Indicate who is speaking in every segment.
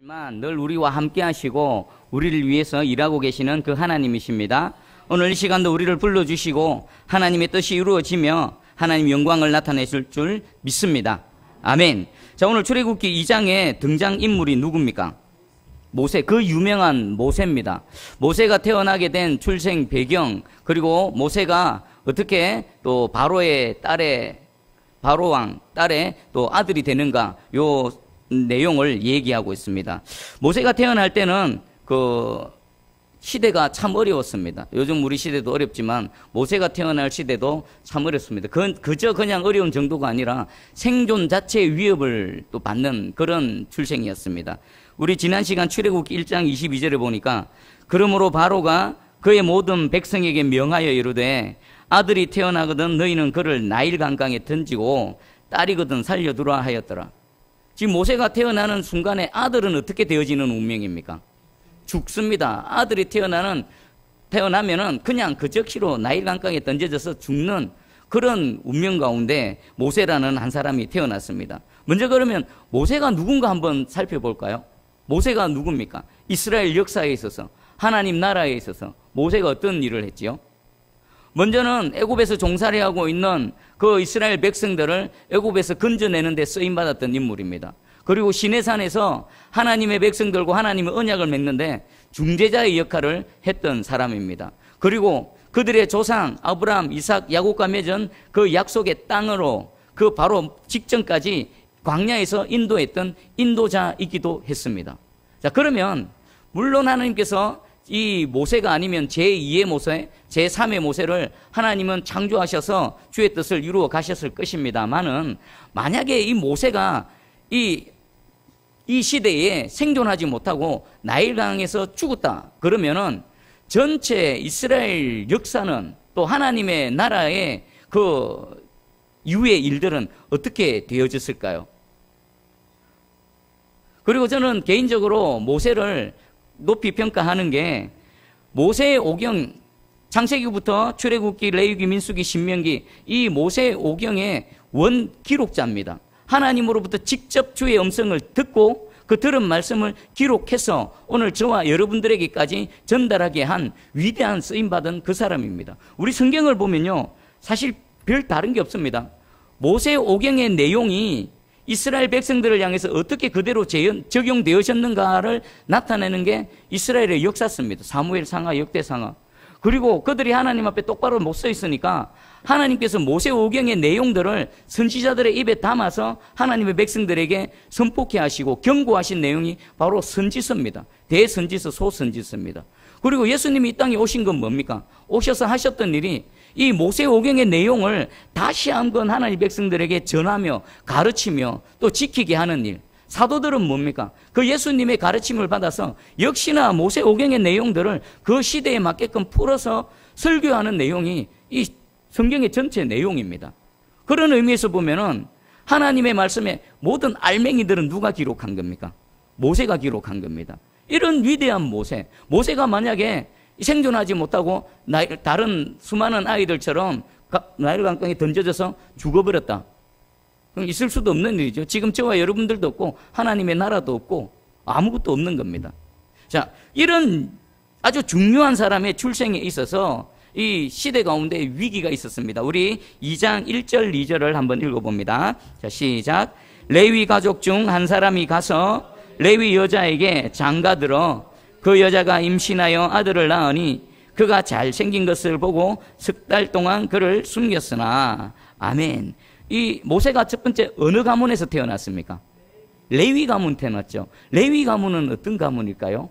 Speaker 1: 늘 우리와 함께 하시고 우리를 위해서 일하고 계시는 그 하나님이십니다. 오늘 이 시간도 우리를 불러주시고 하나님의 뜻이 이루어지며 하나님 영광을 나타내실 줄 믿습니다. 아멘. 자, 오늘 출애굽기 2장의 등장인물이 누굽니까? 모세, 그 유명한 모세입니다. 모세가 태어나게 된 출생 배경, 그리고 모세가 어떻게 또 바로의 딸의 바로왕 딸의 또 아들이 되는가, 요 내용을 얘기하고 있습니다. 모세가 태어날 때는 그 시대가 참 어려웠습니다. 요즘 우리 시대도 어렵지만 모세가 태어날 시대도 참 어렵습니다. 그저 그냥 어려운 정도가 아니라 생존 자체의 위협을 또 받는 그런 출생이었습니다. 우리 지난 시간 출애굽기 1장 22절에 보니까 그러므로 바로가 그의 모든 백성에게 명하여 이르되 아들이 태어나거든 너희는 그를 나일 강강에 던지고 딸이거든 살려두라 하였더라. 지금 모세가 태어나는 순간에 아들은 어떻게 되어지는 운명입니까? 죽습니다. 아들이 태어나면은 그냥 그 즉시로 나일 강강에 던져져서 죽는 그런 운명 가운데 모세라는 한 사람이 태어났습니다. 먼저 그러면 모세가 누군가 한번 살펴볼까요? 모세가 누굽니까? 이스라엘 역사에 있어서, 하나님 나라에 있어서 모세가 어떤 일을 했지요? 먼저는 애굽에서 종살이하고 있는 그 이스라엘 백성들을 애굽에서 건져내는 데 쓰임받았던 인물입니다. 그리고 시내산에서 하나님의 백성들과 하나님의 언약을 맺는데 중재자의 역할을 했던 사람입니다. 그리고 그들의 조상 아브라함, 이삭, 야곱과 맺은 그 약속의 땅으로 그 바로 직전까지 광야에서 인도했던 인도자이기도 했습니다. 자, 그러면 물론 하나님께서 이 모세가 아니면 제2의 모세, 제3의 모세를 하나님은 창조하셔서 주의 뜻을 이루어 가셨을 것입니다만은 만약에 이 모세가 이 시대에 생존하지 못하고 나일강에서 죽었다 그러면은 전체 이스라엘 역사는 또 하나님의 나라의 그 이후의 일들은 어떻게 되어졌을까요? 그리고 저는 개인적으로 모세를 높이 평가하는 게 모세의 오경, 창세기부터 출애굽기, 레위기, 민수기, 신명기, 이 모세의 오경의 원 기록자입니다. 하나님으로부터 직접 주의 음성을 듣고 그 들은 말씀을 기록해서 오늘 저와 여러분들에게까지 전달하게 한 위대한 쓰임받은 그 사람입니다. 우리 성경을 보면요, 사실 별 다른 게 없습니다. 모세의 오경의 내용이 이스라엘 백성들을 향해서 어떻게 그대로 적용되어졌는가를 나타내는 게 이스라엘의 역사입니다. 사무엘 상하, 역대 상하. 그리고 그들이 하나님 앞에 똑바로 못 서 있으니까 하나님께서 모세 오경의 내용들을 선지자들의 입에 담아서 하나님의 백성들에게 선포케 하시고 경고하신 내용이 바로 선지서입니다. 대선지서, 소선지서입니다. 그리고 예수님이 이 땅에 오신 건 뭡니까? 오셔서 하셨던 일이 이 모세 오경의 내용을 다시 한번 하나님 백성들에게 전하며 가르치며 또 지키게 하는 일. 사도들은 뭡니까? 그 예수님의 가르침을 받아서 역시나 모세 오경의 내용들을 그 시대에 맞게끔 풀어서 설교하는 내용이 이 성경의 전체 내용입니다. 그런 의미에서 보면은 하나님의 말씀에 모든 알맹이들은 누가 기록한 겁니까? 모세가 기록한 겁니다. 이런 위대한 모세가 만약에 생존하지 못하고 다른 수많은 아이들처럼 나일 강강에 던져져서 죽어버렸다. 그럼 있을 수도 없는 일이죠. 지금 저와 여러분들도 없고 하나님의 나라도 없고 아무것도 없는 겁니다. 자, 이런 아주 중요한 사람의 출생에 있어서 이 시대 가운데 위기가 있었습니다. 우리 2장 1절 2절을 한번 읽어봅니다. 자, 시작. 레위 가족 중 한 사람이 가서 레위 여자에게 장가들어 그 여자가 임신하여 아들을 낳으니 그가 잘생긴 것을 보고 석 달 동안 그를 숨겼으나. 아멘. 이 모세가 첫 번째 어느 가문에서 태어났습니까? 레위 가문 태어났죠. 레위 가문은 어떤 가문일까요?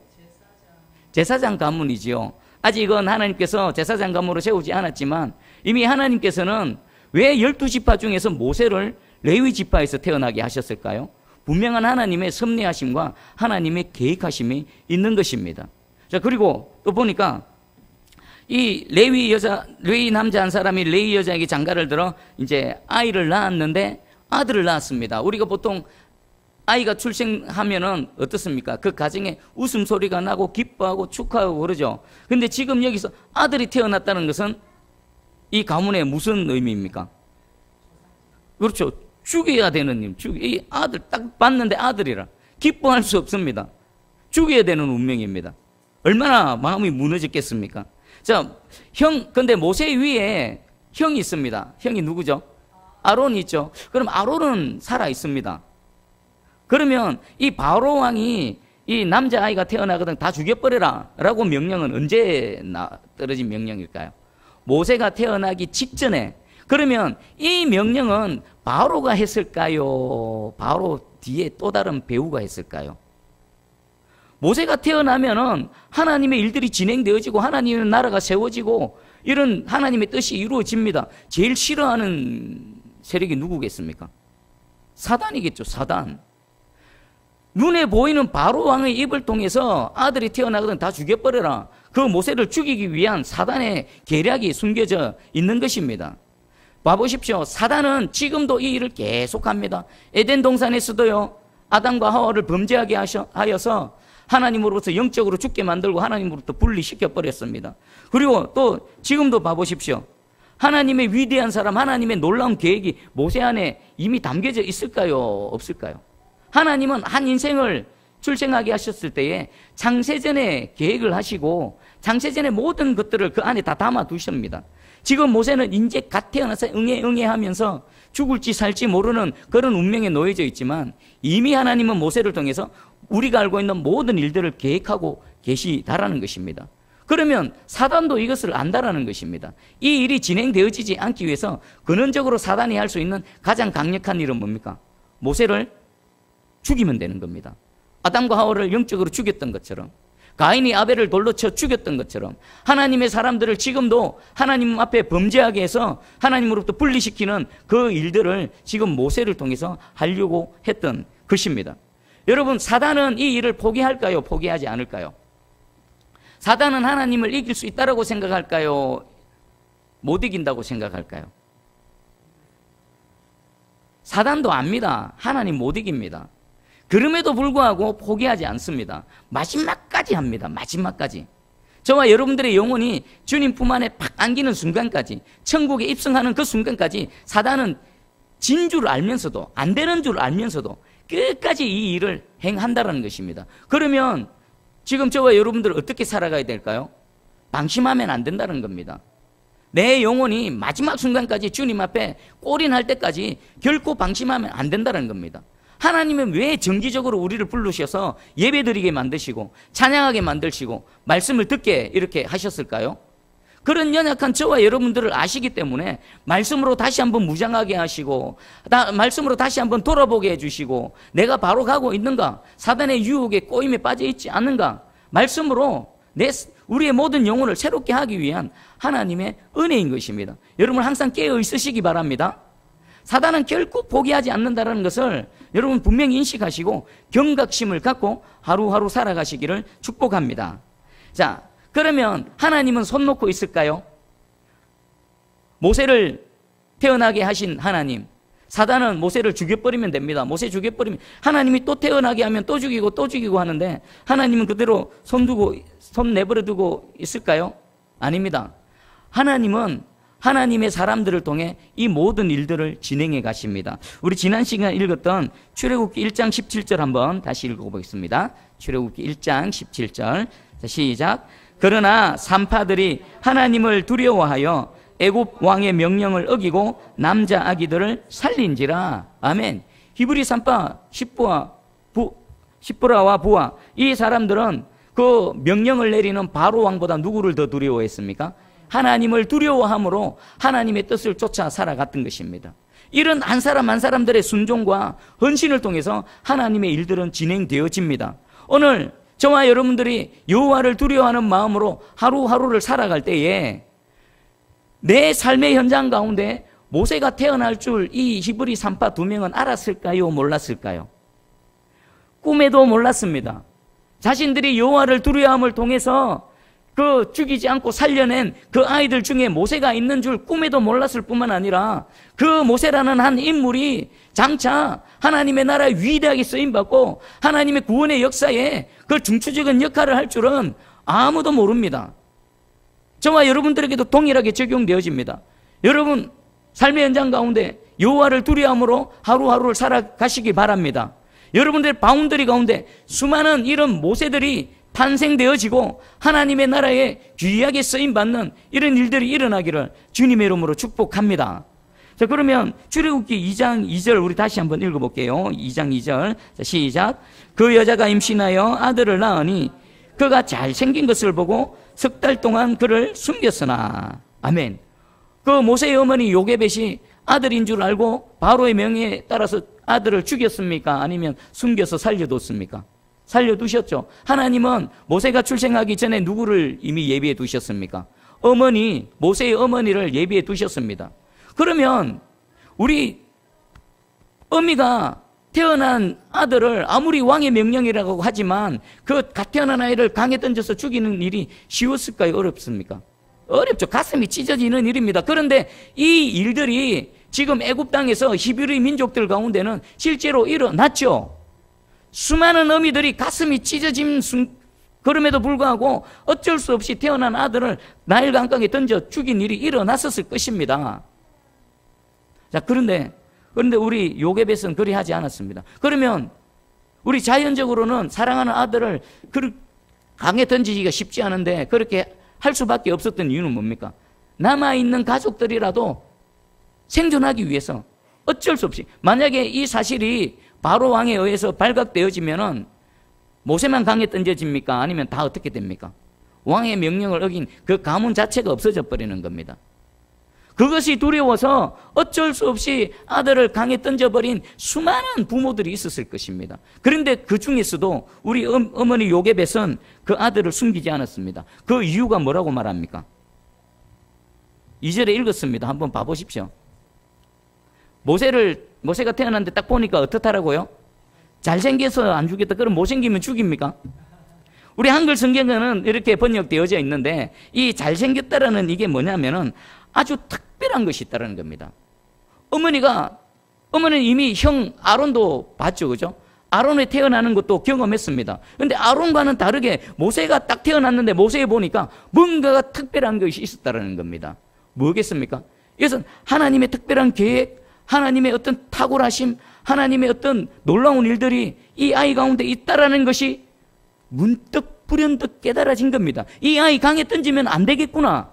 Speaker 1: 제사장 가문이지요. 아직은 하나님께서 제사장 가문으로 세우지 않았지만 이미 하나님께서는 왜 12지파 중에서 모세를 레위 지파에서 태어나게 하셨을까요? 분명한 하나님의 섭리하심과 하나님의 계획하심이 있는 것입니다. 자, 그리고 또 보니까 이 레위 남자 한 사람이 레위 여자에게 장가를 들어 이제 아이를 낳았는데 아들을 낳았습니다. 우리가 보통 아이가 출생하면은 어떻습니까? 그 가정에 웃음소리가 나고 기뻐하고 축하하고 그러죠. 근데 지금 여기서 아들이 태어났다는 것은 이 가문의 무슨 의미입니까? 그렇죠. 죽여야 되는 일. 이 아들 딱 봤는데 아들이라 기뻐할 수 없습니다. 죽여야 되는 운명입니다. 얼마나 마음이 무너졌겠습니까? 자, 근데 모세 위에 형이 있습니다. 형이 누구죠? 아론이 있죠. 그럼 아론은 살아 있습니다. 그러면 이 바로 왕이 이 남자아이가 태어나거든 다 죽여버려라 라고 명령은 언제 떨어진 명령일까요? 모세가 태어나기 직전에. 그러면 이 명령은 바로가 했을까요? 바로 뒤에 또 다른 배우가 했을까요? 모세가 태어나면은 하나님의 일들이 진행되어지고 하나님의 나라가 세워지고 이런 하나님의 뜻이 이루어집니다. 제일 싫어하는 세력이 누구겠습니까? 사단이겠죠. 사단. 눈에 보이는 바로 왕의 입을 통해서 아들이 태어나거든 다 죽여버려라. 그 모세를 죽이기 위한 사단의 계략이 숨겨져 있는 것입니다. 봐보십시오. 사단은 지금도 이 일을 계속합니다. 에덴 동산에서도요. 아담과 하와를 범죄하게 하여서 하나님으로부터 영적으로 죽게 만들고 하나님으로부터 분리시켜 버렸습니다. 그리고 또 지금도 봐보십시오. 하나님의 위대한 사람, 하나님의 놀라운 계획이 모세 안에 이미 담겨져 있을까요? 없을까요? 하나님은 한 인생을 출생하게 하셨을 때에 창세전에 계획을 하시고 창세전의 모든 것들을 그 안에 다 담아 두십니다. 지금 모세는 이제 갓 태어나서 응애 하면서 죽을지 살지 모르는 그런 운명에 놓여져 있지만 이미 하나님은 모세를 통해서 우리가 알고 있는 모든 일들을 계획하고 계시다라는 것입니다. 그러면 사단도 이것을 안다라는 것입니다. 이 일이 진행되어지지 않기 위해서 근원적으로 사단이 할 수 있는 가장 강력한 일은 뭡니까? 모세를 죽이면 되는 겁니다. 아담과 하와를 영적으로 죽였던 것처럼 가인이 아벨을 돌로 쳐 죽였던 것처럼 하나님의 사람들을 지금도 하나님 앞에 범죄하게 해서 하나님으로부터 분리시키는 그 일들을 지금 모세를 통해서 하려고 했던 것입니다. 여러분, 사단은 이 일을 포기할까요? 포기하지 않을까요? 사단은 하나님을 이길 수 있다고 생각할까요? 못 이긴다고 생각할까요? 사단도 압니다. 하나님 못 이깁니다. 그럼에도 불구하고 포기하지 않습니다. 마지막까지 합니다. 마지막까지. 저와 여러분들의 영혼이 주님 품 안에 팍 안기는 순간까지, 천국에 입성하는 그 순간까지 사단은 진 줄 알면서도, 안 되는 줄 알면서도 끝까지 이 일을 행한다는 것입니다. 그러면 지금 저와 여러분들 어떻게 살아가야 될까요? 방심하면 안 된다는 겁니다. 내 영혼이 마지막 순간까지 주님 앞에 꼬린할 때까지 결코 방심하면 안 된다는 겁니다. 하나님은 왜 정기적으로 우리를 부르셔서 예배드리게 만드시고 찬양하게 만드시고 말씀을 듣게 이렇게 하셨을까요? 그런 연약한 저와 여러분들을 아시기 때문에 말씀으로 다시 한번 무장하게 하시고 말씀으로 다시 한번 돌아보게 해주시고 내가 바로 가고 있는가? 사단의 유혹에 꼬임에 빠져 있지 않는가? 말씀으로 우리의 모든 영혼을 새롭게 하기 위한 하나님의 은혜인 것입니다. 여러분 항상 깨어 있으시기 바랍니다. 사단은 결코 포기하지 않는다는 것을 여러분 분명히 인식하시고 경각심을 갖고 하루하루 살아가시기를 축복합니다. 자, 그러면 하나님은 손 놓고 있을까요? 모세를 태어나게 하신 하나님, 사단은 모세를 죽여버리면 됩니다. 모세 죽여버리면 하나님이 또 태어나게 하면 또 죽이고 하는데 하나님은 그대로 손 내버려 두고 있을까요? 아닙니다. 하나님은 하나님의 사람들을 통해 이 모든 일들을 진행해 가십니다. 우리 지난 시간에 읽었던 출애굽기 1장 17절 한번 다시 읽어보겠습니다. 출애굽기 1장 17절. 자, 시작. 그러나 산파들이 하나님을 두려워하여 애굽 왕의 명령을 어기고 남자 아기들을 살린지라. 아멘. 히브리 산파 십부라와 부하 이 사람들은 그 명령을 내리는 바로 왕보다 누구를 더 두려워했습니까? 하나님을 두려워함으로 하나님의 뜻을 쫓아 살아갔던 것입니다. 이런 한 사람 한 사람들의 순종과 헌신을 통해서 하나님의 일들은 진행되어집니다. 오늘 저와 여러분들이 여호와를 두려워하는 마음으로 하루하루를 살아갈 때에 내 삶의 현장 가운데 모세가 태어날 줄 이 히브리 산파 2명은 알았을까요? 몰랐을까요? 꿈에도 몰랐습니다. 자신들이 여호와를 두려워함을 통해서 그 죽이지 않고 살려낸 그 아이들 중에 모세가 있는 줄 꿈에도 몰랐을 뿐만 아니라 그 모세라는 한 인물이 장차 하나님의 나라에 위대하게 쓰임받고 하나님의 구원의 역사에 그 중추적인 역할을 할 줄은 아무도 모릅니다. 저와 여러분들에게도 동일하게 적용되어집니다. 여러분 삶의 현장 가운데 여호와를 두려움으로 하루하루를 살아가시기 바랍니다. 여러분들 바운더리 가운데 수많은 이런 모세들이 탄생되어지고 하나님의 나라에 귀하게 쓰임받는 이런 일들이 일어나기를 주님의 이름으로 축복합니다. 자, 그러면 출애굽기 2장 2절 우리 다시 한번 읽어볼게요. 2장 2절. 자, 시작. 그 여자가 임신하여 아들을 낳으니 그가 잘생긴 것을 보고 석 달 동안 그를 숨겼으나. 아멘. 그 모세의 어머니 요게벳이 아들인 줄 알고 바로의 명령에 따라서 아들을 죽였습니까? 아니면 숨겨서 살려뒀습니까? 살려두셨죠. 하나님은 모세가 출생하기 전에 누구를 이미 예비해 두셨습니까? 어머니, 모세의 어머니를 예비해 두셨습니다. 그러면 우리 어미가 태어난 아들을 아무리 왕의 명령이라고 하지만 그 갓 태어난 아이를 강에 던져서 죽이는 일이 쉬웠을까요? 어렵습니까? 어렵죠. 가슴이 찢어지는 일입니다. 그런데 이 일들이 지금 애굽 땅에서 히브리 민족들 가운데는 실제로 일어났죠. 수많은 어미들이 가슴이 찢어진 그럼에도 불구하고 어쩔 수 없이 태어난 아들을 나일 강가에 던져 죽인 일이 일어났었을 것입니다. 자, 그런데 우리 요게벳은 그리 하지 않았습니다. 그러면 우리 자연적으로는 사랑하는 아들을 강에 던지기가 쉽지 않은데 그렇게 할 수밖에 없었던 이유는 뭡니까? 남아있는 가족들이라도 생존하기 위해서 어쩔 수 없이, 만약에 이 사실이 바로 왕에 의해서 발각되어지면은 모세만 강에 던져집니까? 아니면 다 어떻게 됩니까? 왕의 명령을 어긴 그 가문 자체가 없어져 버리는 겁니다. 그것이 두려워서 어쩔 수 없이 아들을 강에 던져버린 수많은 부모들이 있었을 것입니다. 그런데 그 중에서도 우리 어머니 요게벳은 그 아들을 숨기지 않았습니다. 그 이유가 뭐라고 말합니까? 2절에 읽었습니다. 한번 봐보십시오. 모세가 태어났는데 딱 보니까 어떻다라고요? 잘생겨서 안 죽겠다. 그럼 못생기면 죽입니까? 우리 한글 성경에는 이렇게 번역되어져 있는데 이 잘생겼다라는 이게 뭐냐면은 아주 특별한 것이 있다는 겁니다. 어머니는 이미 형 아론도 봤죠, 그죠? 아론이 태어나는 것도 경험했습니다. 그런데 아론과는 다르게 모세가 딱 태어났는데 모세에 보니까 뭔가가 특별한 것이 있었다는 겁니다. 뭐겠습니까? 이것은 하나님의 특별한 계획, 하나님의 어떤 탁월하심, 하나님의 어떤 놀라운 일들이 이 아이 가운데 있다라는 것이 문득 불현듯 깨달아진 겁니다. 이 아이 강에 던지면 안 되겠구나.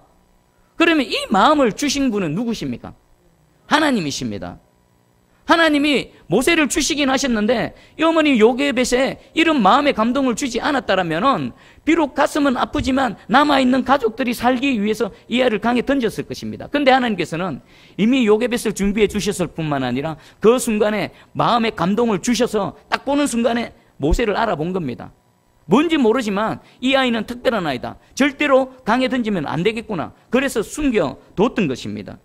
Speaker 1: 그러면 이 마음을 주신 분은 누구십니까? 하나님이십니다. 하나님이 모세를 주시긴 하셨는데 이 어머니 요게벳에 이런 마음의 감동을 주지 않았다면 비록 가슴은 아프지만 남아있는 가족들이 살기 위해서 이 아이를 강에 던졌을 것입니다. 그런데 하나님께서는 이미 요게벳을 준비해 주셨을 뿐만 아니라 그 순간에 마음의 감동을 주셔서 딱 보는 순간에 모세를 알아본 겁니다. 뭔지 모르지만 이 아이는 특별한 아이다. 절대로 강에 던지면 안 되겠구나. 그래서 숨겨뒀던 것입니다.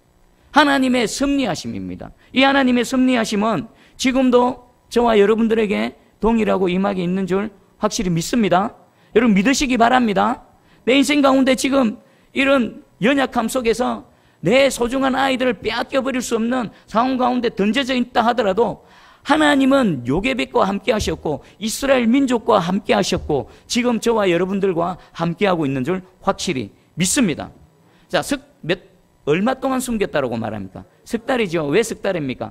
Speaker 1: 하나님의 섭리하심입니다. 이 하나님의 섭리하심은 지금도 저와 여러분들에게 동일하고 임하게 있는 줄 확실히 믿습니다. 여러분 믿으시기 바랍니다. 내 인생 가운데 지금 이런 연약함 속에서 내 소중한 아이들을 빼앗겨버릴 수 없는 상황 가운데 던져져 있다 하더라도 하나님은 요게벳과 함께 하셨고 이스라엘 민족과 함께 하셨고 지금 저와 여러분들과 함께하고 있는 줄 확실히 믿습니다. 자, 얼마 동안 숨겼다라고 말합니까? 석 달이죠. 왜 석 달입니까?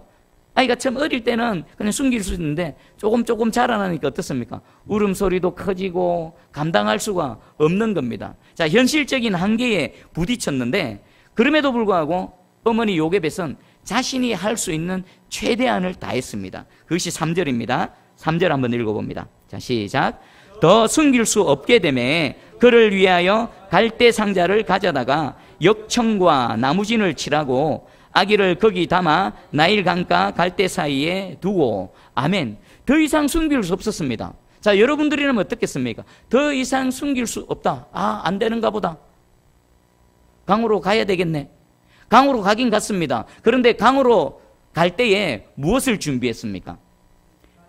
Speaker 1: 아이가 참 어릴 때는 그냥 숨길 수 있는데 조금 자라나니까 어떻습니까? 울음소리도 커지고 감당할 수가 없는 겁니다. 자, 현실적인 한계에 부딪혔는데 그럼에도 불구하고 어머니 요게벳은 자신이 할 수 있는 최대한을 다했습니다. 그것이 3절입니다. 3절 한번 읽어봅니다. 자, 시작. 더 숨길 수 없게 되매 그를 위하여 갈대 상자를 가져다가 역청과 나무진을 칠하고 아기를 거기 담아 나일 강가 갈대 사이에 두고. 아멘. 더 이상 숨길 수 없었습니다. 자, 여러분들이라면 어떻겠습니까? 더 이상 숨길 수 없다. 안 되는가 보다. 강으로 가야 되겠네. 강으로 가긴 갔습니다. 그런데 강으로 갈 때에 무엇을 준비했습니까?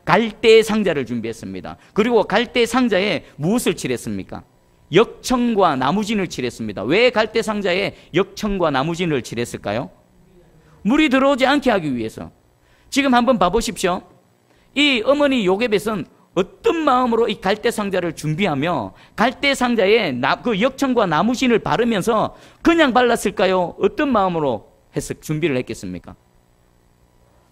Speaker 1: 갈대 상자를 준비했습니다. 그리고 갈대 상자에 무엇을 칠했습니까? 역청과 나무진을 칠했습니다. 왜 갈대 상자에 역청과 나무진을 칠했을까요? 물이 들어오지 않게 하기 위해서. 지금 한번 봐보십시오. 이 어머니 요게벳은 어떤 마음으로 이 갈대 상자를 준비하며 갈대 상자에 그 역청과 나무진을 바르면서 그냥 발랐을까요? 어떤 마음으로 준비를 했겠습니까?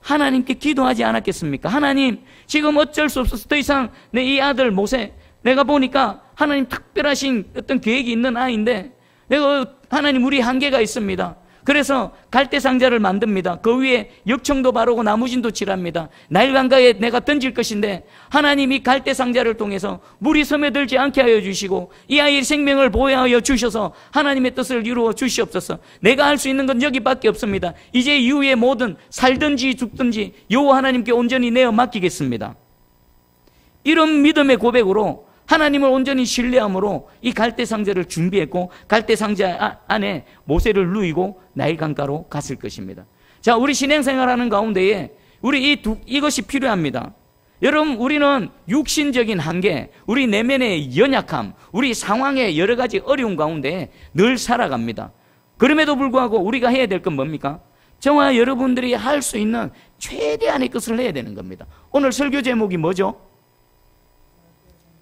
Speaker 1: 하나님께 기도하지 않았겠습니까? 하나님, 지금 어쩔 수 없어서 더 이상 내 이 아들 모세, 내가 보니까 하나님 특별하신 어떤 계획이 있는 아이인데 내가 하나님 우리 한계가 있습니다. 그래서 갈대상자를 만듭니다. 그 위에 역청도 바르고 나무진도 칠합니다. 나일강가에 내가 던질 것인데 하나님 이 갈대상자를 통해서 물이 스며들지 않게 하여 주시고 이 아이의 생명을 보호하여 주셔서 하나님의 뜻을 이루어 주시옵소서. 내가 할 수 있는 건 여기밖에 없습니다. 이제 이후에 모든 살든지 죽든지 여호와 하나님께 온전히 내어 맡기겠습니다. 이런 믿음의 고백으로 하나님을 온전히 신뢰함으로 이 갈대상자를 준비했고 갈대상자 안에 모세를 누이고 나일강가로 갔을 것입니다. 자, 우리 신앙생활하는 가운데에 우리 이것이 필요합니다. 여러분, 우리는 육신적인 한계, 우리 내면의 연약함, 우리 상황의 여러 가지 어려운 가운데 늘 살아갑니다. 그럼에도 불구하고 우리가 해야 될 건 뭡니까? 저와 여러분들이 할 수 있는 최대한의 것을 해야 되는 겁니다. 오늘 설교 제목이 뭐죠?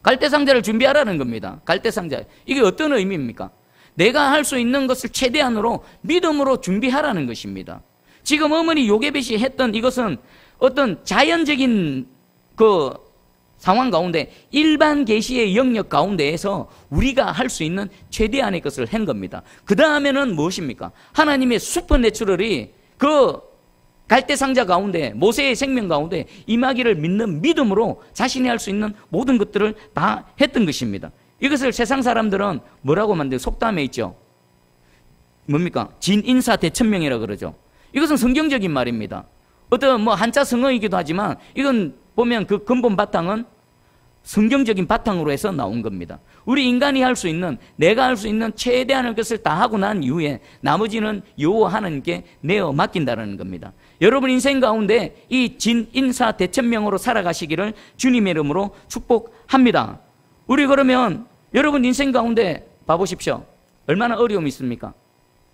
Speaker 1: 갈대상자를 준비하라는 겁니다. 갈대상자. 이게 어떤 의미입니까? 내가 할 수 있는 것을 최대한으로 믿음으로 준비하라는 것입니다. 지금 어머니 요게벳이 했던 이것은 어떤 자연적인 그 상황 가운데 일반 계시의 영역 가운데에서 우리가 할 수 있는 최대한의 것을 한 겁니다. 그 다음에는 무엇입니까? 하나님의 슈퍼내추럴이 그 갈대상자 가운데 모세의 생명 가운데 임하기를 믿는 믿음으로 자신이 할 수 있는 모든 것들을 다 했던 것입니다. 이것을 세상 사람들은 뭐라고 만들어요? 속담에 있죠. 뭡니까? 진인사 대천명이라고 그러죠. 이것은 성경적인 말입니다. 어떤 뭐 한자 성어이기도 하지만 이건 보면 그 근본 바탕은 성경적인 바탕으로 해서 나온 겁니다. 우리 인간이 할 수 있는, 내가 할 수 있는 최대한의 것을 다 하고 난 이후에 나머지는 여호와 하나님께 내어 맡긴다는 겁니다. 여러분 인생 가운데 이 진인사 대천명으로 살아가시기를 주님의 이름으로 축복합니다. 우리 그러면 여러분 인생 가운데 봐보십시오. 얼마나 어려움이 있습니까?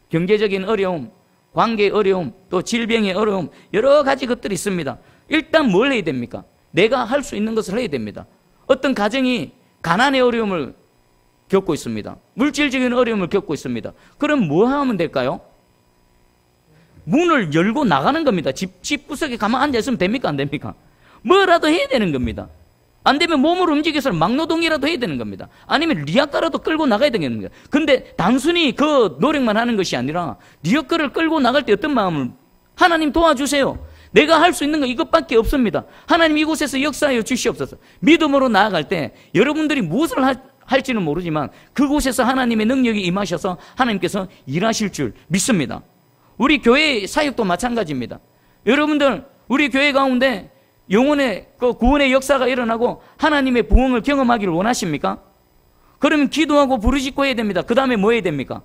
Speaker 1: 경제적인 어려움, 관계의 어려움, 또 질병의 어려움, 여러 가지 것들이 있습니다. 일단 뭘 해야 됩니까? 내가 할 수 있는 것을 해야 됩니다. 어떤 가정이 가난의 어려움을 겪고 있습니다. 물질적인 어려움을 겪고 있습니다. 그럼 뭐 하면 될까요? 문을 열고 나가는 겁니다. 집 구석에 가만 앉아있으면 됩니까? 안 됩니까? 뭐라도 해야 되는 겁니다. 안 되면 몸을 움직여서 막노동이라도 해야 되는 겁니다. 아니면 리아카라도 끌고 나가야 되는 겁니다. 근데 단순히 그 노력만 하는 것이 아니라 리아카를 끌고 나갈 때 어떤 마음을, 하나님 도와주세요. 내가 할 수 있는 건 이것밖에 없습니다. 하나님 이곳에서 역사하여 주시옵소서. 믿음으로 나아갈 때 여러분들이 무엇을 할지는 모르지만 그곳에서 하나님의 능력이 임하셔서 하나님께서 일하실 줄 믿습니다. 우리 교회 사역도 마찬가지입니다. 여러분들 우리 교회 가운데 영혼의 그 구원의 역사가 일어나고 하나님의 부흥을 경험하기를 원하십니까? 그러면 기도하고 부르짖고 해야 됩니다. 그 다음에 뭐 해야 됩니까?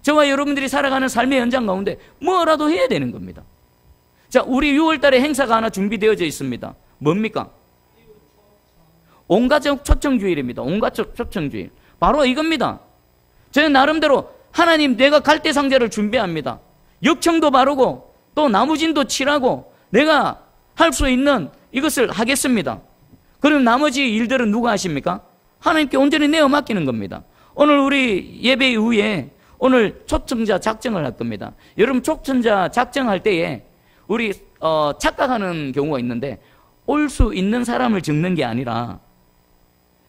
Speaker 1: 저와 여러분들이 살아가는 삶의 현장 가운데 뭐라도 해야 되는 겁니다. 자, 우리 6월 달에 행사가 하나 준비되어져 있습니다. 뭡니까? 온가족 초청주일입니다. 온가족 초청주일. 바로 이겁니다. 저는 나름대로 하나님 내가 갈대상자를 준비합니다. 역청도 바르고 또 나무진도 칠하고 내가 할 수 있는 이것을 하겠습니다. 그럼 나머지 일들은 누가 하십니까? 하나님께 온전히 내어 맡기는 겁니다. 오늘 우리 예배 이후에 오늘 초청자 작정을 할 겁니다. 여러분 초청자 작정할 때에 우리 착각하는 경우가 있는데 올 수 있는 사람을 적는 게 아니라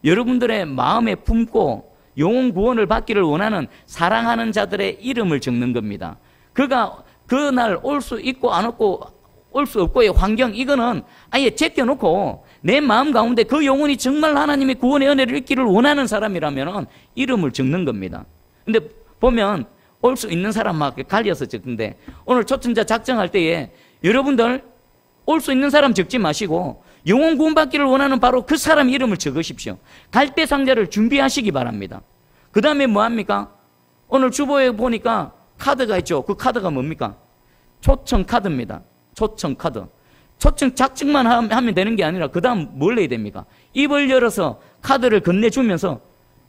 Speaker 1: 여러분들의 마음에 품고 영혼 구원을 받기를 원하는 사랑하는 자들의 이름을 적는 겁니다. 그가 그날 올 수 있고 안 없고 올 수 없고의 환경, 이거는 아예 제껴놓고 내 마음 가운데 그 영혼이 정말 하나님의 구원의 은혜를 얻기를 원하는 사람이라면 이름을 적는 겁니다. 근데 보면 올 수 있는 사람만 갈려서 적는데 오늘 초청자 작정할 때에 여러분들 올 수 있는 사람 적지 마시고 영혼 구원받기를 원하는 바로 그 사람 이름을 적으십시오. 갈대상자를 준비하시기 바랍니다. 그 다음에 뭐합니까? 오늘 주보에 보니까 카드가 있죠. 그 카드가 뭡니까? 초청 카드입니다. 초청 카드. 초청 작정만 하면 되는 게 아니라 그 다음 뭘 해야 됩니까? 입을 열어서 카드를 건네주면서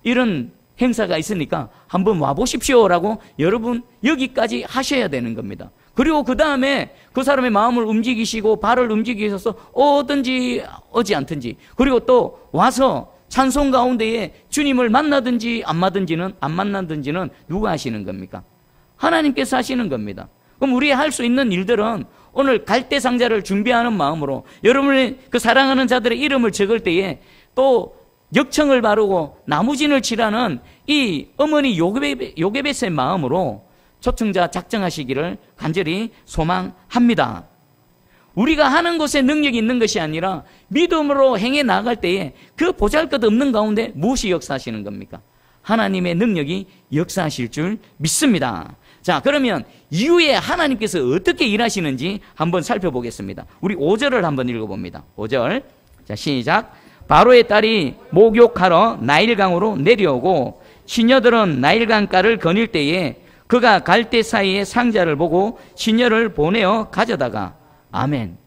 Speaker 1: 이런 행사가 있으니까 한번 와보십시오라고 여러분 여기까지 하셔야 되는 겁니다. 그리고 그 다음에 그 사람의 마음을 움직이시고 발을 움직이셔서 오든지 오지 않든지, 그리고 또 와서 찬송 가운데에 주님을 만나든지 안 만나든지는 누가 하시는 겁니까? 하나님께서 하시는 겁니다. 그럼 우리 할 수 있는 일들은 오늘 갈대상자를 준비하는 마음으로 여러분의 그 사랑하는 자들의 이름을 적을 때에 또 역청을 바르고 나무진을 칠하는 이 어머니 요게벳의 마음으로 초청자 작정하시기를 간절히 소망합니다. 우리가 하는 것에 능력이 있는 것이 아니라 믿음으로 행해 나갈 때에 그 보잘것없는 가운데 무엇이 역사하시는 겁니까? 하나님의 능력이 역사하실 줄 믿습니다. 자, 그러면 이후에 하나님께서 어떻게 일하시는지 한번 살펴보겠습니다. 우리 5절을 한번 읽어봅니다. 5절. 자, 시작. 바로의 딸이 목욕하러 나일강으로 내려오고 시녀들은 나일강가를 거닐 때에 그가 갈대 사이에 상자를 보고 시녀를 보내어 가져다가 아멘.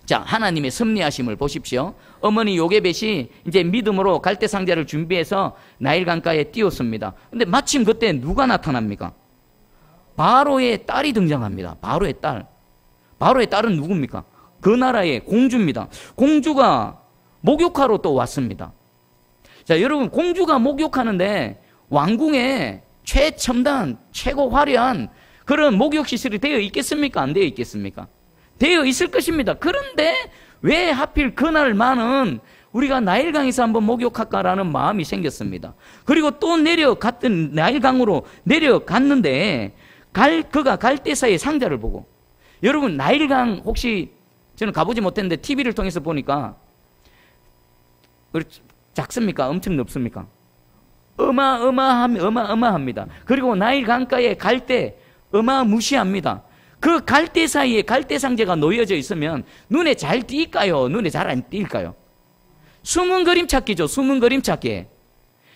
Speaker 1: 자, 하나님의 섭리하심을 보십시오. 어머니 요게벳이 이제 믿음으로 갈대 상자를 준비해서 나일강가에 띄웠습니다. 근데 마침 그때 누가 나타납니까? 바로의 딸이 등장합니다. 바로의 딸. 바로의 딸은 누굽니까? 그 나라의 공주입니다. 공주가 목욕하러 또 왔습니다. 자, 여러분, 공주가 목욕하는데 왕궁에 최첨단, 최고 화려한 그런 목욕시설이 되어 있겠습니까? 안 되어 있겠습니까? 되어 있을 것입니다. 그런데 왜 하필 그날만은 우리가 나일강에서 한번 목욕할까라는 마음이 생겼습니다. 그리고 또 내려갔던 나일강으로 내려갔는데 그가 갈대사의 상자를 보고, 여러분 나일강 혹시 저는 가보지 못했는데 TV를 통해서 보니까 작습니까? 엄청 넓습니까? 어마어마합니다. 그리고 나일강가에 갈대 어마무시합니다. 그 갈대 사이에 갈대 상자가 놓여져 있으면 눈에 잘 띄일까요? 눈에 잘 안 띄일까요? 숨은 그림 찾기죠. 숨은 그림 찾기.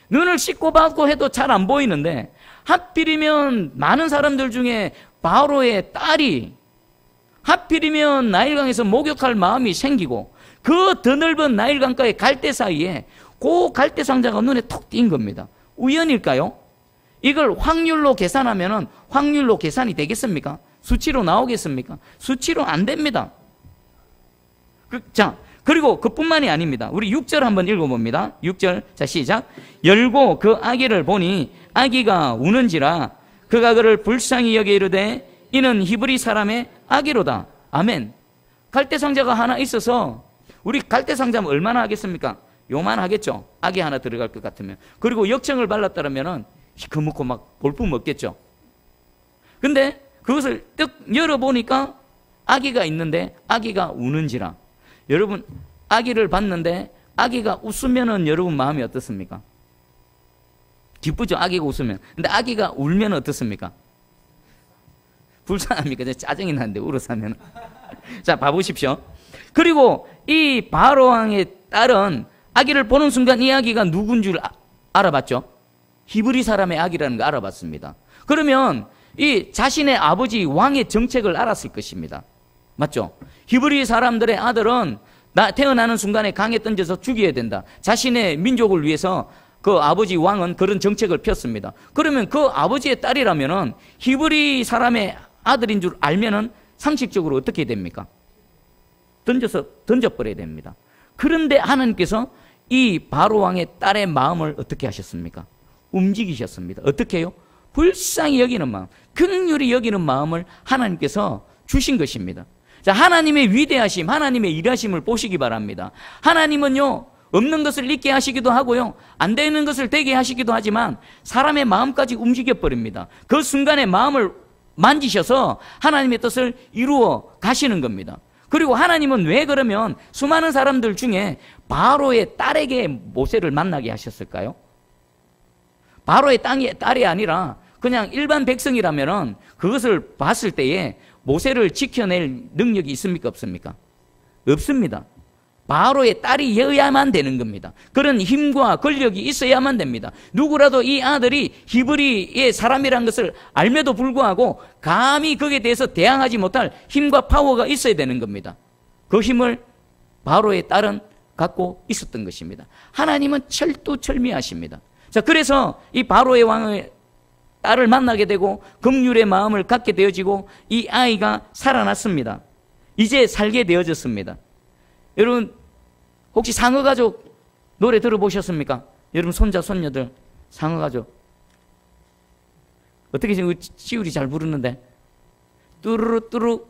Speaker 1: 눈을 씻고 받고 해도 잘 안 보이는데 하필이면 많은 사람들 중에 바로의 딸이 하필이면 나일강에서 목욕할 마음이 생기고 그 더 넓은 나일강가의 갈대 사이에 그 갈대 상자가 눈에 톡 띈 겁니다. 우연일까요? 이걸 확률로 계산하면 확률로 계산이 되겠습니까? 수치로 나오겠습니까? 수치로 안 됩니다. 자, 그리고 그뿐만이 아닙니다. 우리 6절 한번 읽어봅니다. 6절. 자, 시작. 열고 그 아기를 보니 아기가 우는지라 그가 그를 불쌍히 여겨 이르되 이는 히브리 사람의 아기로다. 아멘. 갈대상자가 하나 있어서 우리 갈대상자면 얼마나 하겠습니까? 요만하겠죠. 아기 하나 들어갈 것 같으면. 그리고 역청을 발랐다면 시커멓고 막 볼품 없겠죠. 근데 그것을 뜩 열어보니까 아기가 있는데 아기가 우는지라. 여러분, 아기를 봤는데 아기가 웃으면은 여러분 마음이 어떻습니까? 기쁘죠? 아기가 웃으면. 근데 아기가 울면 어떻습니까? 불쌍합니까? 짜증이 나는데 울어서 하면. 자, 봐보십시오. 그리고 이 바로왕의 딸은 아기를 보는 순간 이 아기가 누군 줄 알아봤죠? 히브리 사람의 아기라는 걸 알아봤습니다. 그러면 이 자신의 아버지 왕의 정책을 알았을 것입니다. 맞죠? 히브리 사람들의 아들은 태어나는 순간에 강에 던져서 죽여야 된다. 자신의 민족을 위해서 그 아버지 왕은 그런 정책을 폈습니다. 그러면 그 아버지의 딸이라면은 히브리 사람의 아들인 줄 알면은 상식적으로 어떻게 됩니까? 던져버려야 됩니다. 그런데 하나님께서 이 바로왕의 딸의 마음을 어떻게 하셨습니까? 움직이셨습니다. 어떻게 해요? 불쌍히 여기는 마음, 긍휼히 여기는 마음을 하나님께서 주신 것입니다. 자, 하나님의 위대하심, 하나님의 일하심을 보시기 바랍니다. 하나님은요, 없는 것을 있게 하시기도 하고요, 안 되는 것을 되게 하시기도 하지만 사람의 마음까지 움직여버립니다. 그 순간에 마음을 만지셔서 하나님의 뜻을 이루어 가시는 겁니다. 그리고 하나님은 왜 그러면 수많은 사람들 중에 바로의 딸에게 모세를 만나게 하셨을까요? 바로의 딸이 아니라 그냥 일반 백성이라면 그것을 봤을 때에 모세를 지켜낼 능력이 있습니까? 없습니까? 없습니다. 바로의 딸이어야만 되는 겁니다. 그런 힘과 권력이 있어야만 됩니다. 누구라도 이 아들이 히브리의 사람이라는 것을 알매도 불구하고 감히 거기에 대해서 대항하지 못할 힘과 파워가 있어야 되는 겁니다. 그 힘을 바로의 딸은 갖고 있었던 것입니다. 하나님은 철두철미하십니다. 자, 그래서 이 바로의 왕의 딸을 만나게 되고 긍휼의 마음을 갖게 되어지고 이 아이가 살아났습니다. 이제 살게 되어졌습니다. 여러분, 혹시 상어가족 노래 들어보셨습니까? 여러분 손자 손녀들 상어가족 어떻게 지금 찌울이 잘 부르는데 뚜루루 뚜루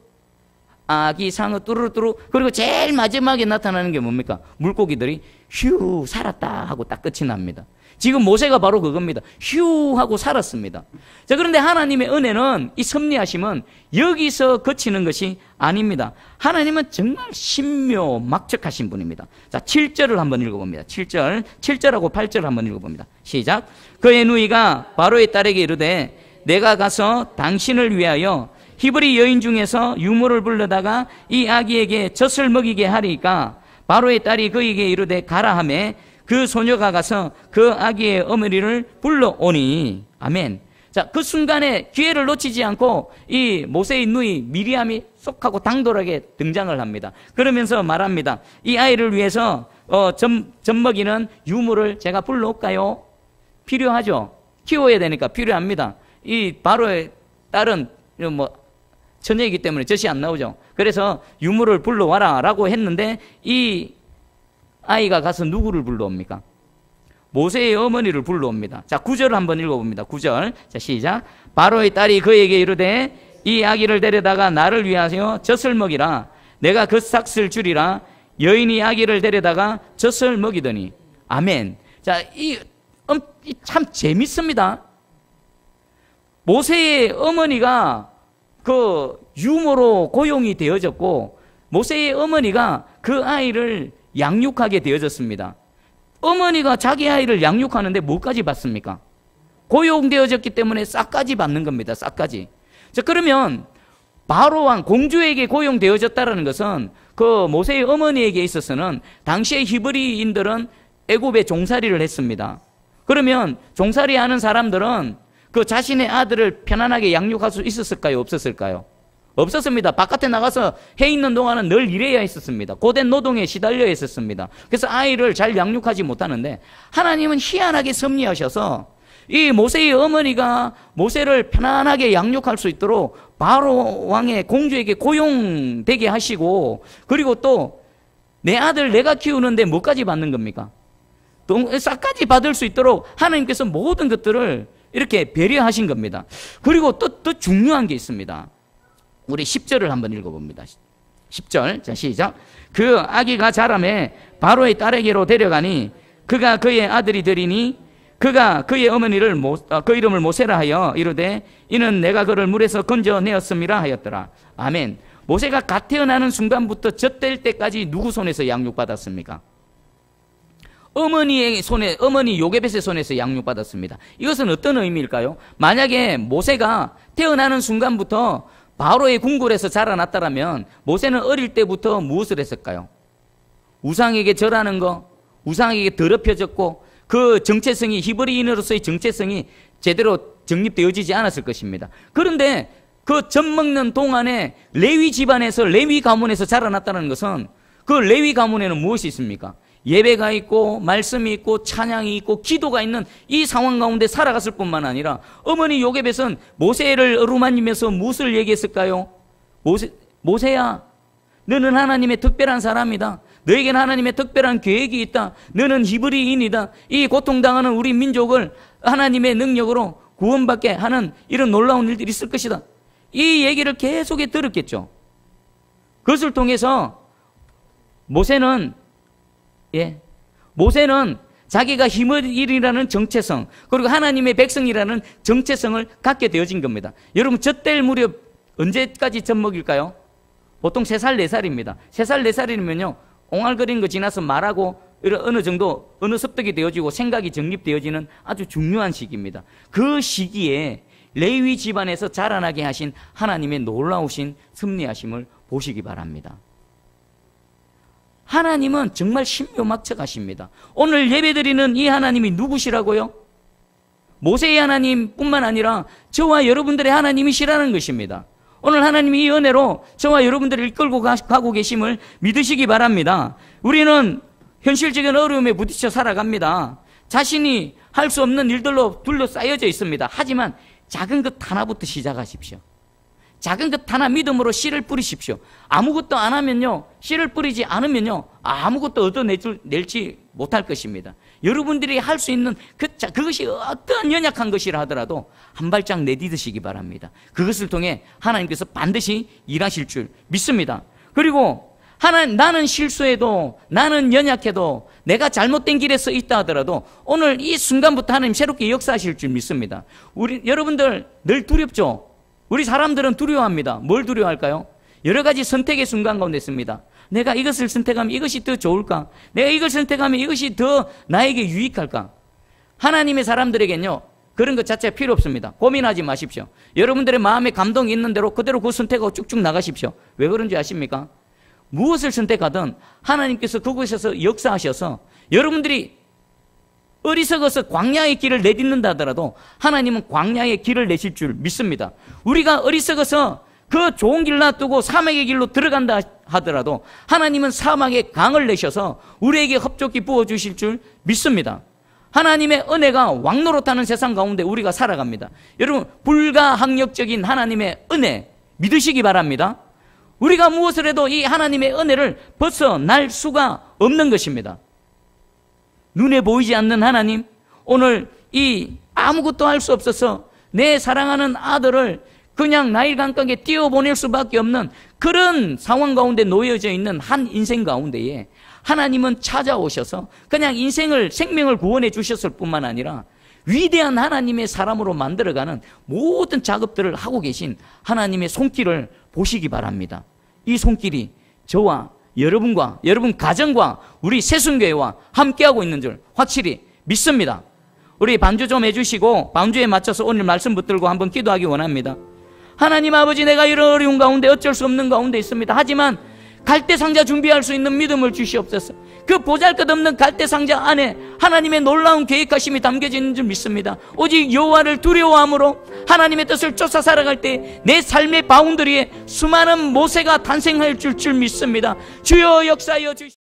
Speaker 1: 아기, 상어, 뚜루뚜루. 그리고 제일 마지막에 나타나는 게 뭡니까? 물고기들이 휴 살았다 하고 딱 끝이 납니다. 지금 모세가 바로 그겁니다. 휴 하고 살았습니다. 자, 그런데 하나님의 은혜는, 이 섭리하심은 여기서 그치는 것이 아닙니다. 하나님은 정말 신묘막측하신 분입니다. 자, 7절을 한번 읽어봅니다. 7절하고 8절 한번 읽어봅니다. 시작. 그의 누이가 바로의 딸에게 이르되 내가 가서 당신을 위하여 히브리 여인 중에서 유모를 불러다가 이 아기에게 젖을 먹이게 하리까. 바로의 딸이 그에게 이르되 가라 하매 그 소녀가 가서 그 아기의 어머니를 불러오니. 아멘. 자, 그 순간에 기회를 놓치지 않고 이 모세의 누이 미리암이 쏙 하고 당돌하게 등장을 합니다. 그러면서 말합니다. 이 아이를 위해서 젖 먹이는 유모를 제가 불러올까요? 필요하죠. 키워야 되니까 필요합니다. 이 바로의 딸은 처녀이기 때문에 젖이 안 나오죠. 그래서 유모를 불러와라 라고 했는데 이 아이가 가서 누구를 불러옵니까? 모세의 어머니를 불러옵니다. 자, 9절을 한번 읽어봅니다. 9절. 자, 시작. 바로의 딸이 그에게 이르되 이 아기를 데려다가 나를 위하여 젖을 먹이라. 내가 그 삭을 주리라. 여인이 아기를 데려다가 젖을 먹이더니. 아멘. 자, 참 재밌습니다. 모세의 어머니가 그 유모로 고용이 되어졌고 모세의 어머니가 그 아이를 양육하게 되어졌습니다. 어머니가 자기 아이를 양육하는데 뭐까지 받습니까? 고용되어졌기 때문에 싹까지 받는 겁니다. 싹까지. 자, 그러면 바로 왕 공주에게 고용되어졌다는 것은 그 모세의 어머니에게 있어서는 당시의 히브리인들은 애굽에 종살이를 했습니다. 그러면 종살이 하는 사람들은 그 자신의 아들을 편안하게 양육할 수 있었을까요? 없었을까요? 없었습니다. 바깥에 나가서 해 있는 동안은 늘 일해야 했었습니다. 고된 노동에 시달려 있었습니다. 그래서 아이를 잘 양육하지 못하는데 하나님은 희한하게 섭리하셔서 이 모세의 어머니가 모세를 편안하게 양육할 수 있도록 바로 왕의 공주에게 고용되게 하시고 그리고 또 내 아들 내가 키우는데 뭐까지 받는 겁니까? 싹까지 받을 수 있도록 하나님께서 모든 것들을 이렇게 배려하신 겁니다. 그리고 또 중요한 게 있습니다. 우리 10절을 한번 읽어봅니다. 10절. 자, 시작. 그 아기가 자라매 바로의 딸에게로 데려가니 그가 그의 아들이 되리니 그가 그의 어머니를 그 이름을 모세라 하여 이르되 이는 내가 그를 물에서 건져내었음이라 하였더라. 아멘. 모세가 갓 태어나는 순간부터 젖될 때까지 누구 손에서 양육받았습니까? 어머니의 손에, 어머니 요게벳의 손에서 양육받았습니다. 이것은 어떤 의미일까요? 만약에 모세가 태어나는 순간부터 바로의 궁궐에서 자라났다면 모세는 어릴 때부터 무엇을 했을까요? 우상에게 절하는 거, 우상에게 더럽혀졌고 그 정체성이 히브리인으로서의 정체성이 제대로 정립되어지지 않았을 것입니다. 그런데 그 젖 먹는 동안에 레위 집안에서 레위 가문에서 자라났다는 것은 그 레위 가문에는 무엇이 있습니까? 예배가 있고 말씀이 있고 찬양이 있고 기도가 있는 이 상황 가운데 살아갔을 뿐만 아니라 어머니 요게벳은 모세를 어루만지면서 무엇을 얘기했을까요? 모세야, 너는 하나님의 특별한 사람이다. 너에게는 하나님의 특별한 계획이 있다. 너는 히브리인이다. 이 고통당하는 우리 민족을 하나님의 능력으로 구원받게 하는 이런 놀라운 일들이 있을 것이다. 이 얘기를 계속 들었겠죠. 그것을 통해서 모세는 자기가 히브리인이라는 정체성 그리고 하나님의 백성이라는 정체성을 갖게 되어진 겁니다. 여러분 젖될 무렵 언제까지 젖 먹일까요? 보통 3살, 4살입니다. 3살, 4살이면요 옹알거리는 거 지나서 말하고 어느 정도 어느 습득이 되어지고 생각이 정립되어지는 아주 중요한 시기입니다. 그 시기에 레위 집안에서 자라나게 하신 하나님의 놀라우신 섭리하심을 보시기 바랍니다. 하나님은 정말 신묘막측하십니다. 오늘 예배드리는 이 하나님이 누구시라고요? 모세의 하나님뿐만 아니라 저와 여러분들의 하나님이시라는 것입니다. 오늘 하나님이 이 은혜로 저와 여러분들을 이끌고 가고 계심을 믿으시기 바랍니다. 우리는 현실적인 어려움에 부딪혀 살아갑니다. 자신이 할 수 없는 일들로 둘러싸여져 있습니다. 하지만 작은 것 하나부터 시작하십시오. 작은 것 하나 믿음으로 씨를 뿌리십시오. 아무것도 안 하면요, 씨를 뿌리지 않으면요, 아무것도 얻어낼지 못할 것입니다. 여러분들이 할 수 있는 그것이 어떤 연약한 것이라 하더라도 한 발짝 내디드시기 바랍니다. 그것을 통해 하나님께서 반드시 일하실 줄 믿습니다. 그리고 나는 실수해도, 나는 연약해도, 내가 잘못된 길에 서 있다 하더라도 오늘 이 순간부터 하나님 새롭게 역사하실 줄 믿습니다. 여러분들 늘 두렵죠? 우리 사람들은 두려워합니다. 뭘 두려워할까요? 여러 가지 선택의 순간 가운데 있습니다. 내가 이것을 선택하면 이것이 더 좋을까? 내가 이걸 선택하면 이것이 더 나에게 유익할까? 하나님의 사람들에겐요, 그런 것 자체가 필요 없습니다. 고민하지 마십시오. 여러분들의 마음에 감동이 있는 대로 그대로 그 선택하고 쭉쭉 나가십시오. 왜 그런지 아십니까? 무엇을 선택하든 하나님께서 그곳에서 역사하셔서 여러분들이 어리석어서 광야의 길을 내딛는다 하더라도 하나님은 광야의 길을 내실 줄 믿습니다. 우리가 어리석어서 그 좋은 길 놔두고 사막의 길로 들어간다 하더라도 하나님은 사막의 강을 내셔서 우리에게 흡족히 부어주실 줄 믿습니다. 하나님의 은혜가 왕노릇하는 세상 가운데 우리가 살아갑니다. 여러분, 불가항력적인 하나님의 은혜 믿으시기 바랍니다. 우리가 무엇을 해도 이 하나님의 은혜를 벗어날 수가 없는 것입니다. 눈에 보이지 않는 하나님, 오늘 이 아무것도 할 수 없어서 내 사랑하는 아들을 그냥 나일강가에 띄워보낼 수밖에 없는 그런 상황 가운데 놓여져 있는 한 인생 가운데에 하나님은 찾아오셔서 그냥 생명을 구원해 주셨을 뿐만 아니라 위대한 하나님의 사람으로 만들어가는 모든 작업들을 하고 계신 하나님의 손길을 보시기 바랍니다. 이 손길이 저와 여러분과 여러분 가정과 우리 새순교회와 함께하고 있는 줄 확실히 믿습니다. 우리 반주 좀 해주시고 반주에 맞춰서 오늘 말씀 붙들고 한번 기도하기 원합니다. 하나님 아버지, 내가 이런 어려운 가운데 어쩔 수 없는 가운데 있습니다. 하지만 갈대상자 준비할 수 있는 믿음을 주시옵소서. 그 보잘것없는 갈대상자 안에 하나님의 놀라운 계획하심이 담겨져 있는 줄 믿습니다. 오직 여호와를 두려워함으로 하나님의 뜻을 쫓아 살아갈 때 내 삶의 바운더리에 수많은 모세가 탄생할 줄 믿습니다. 주여 역사하여 주시옵소서.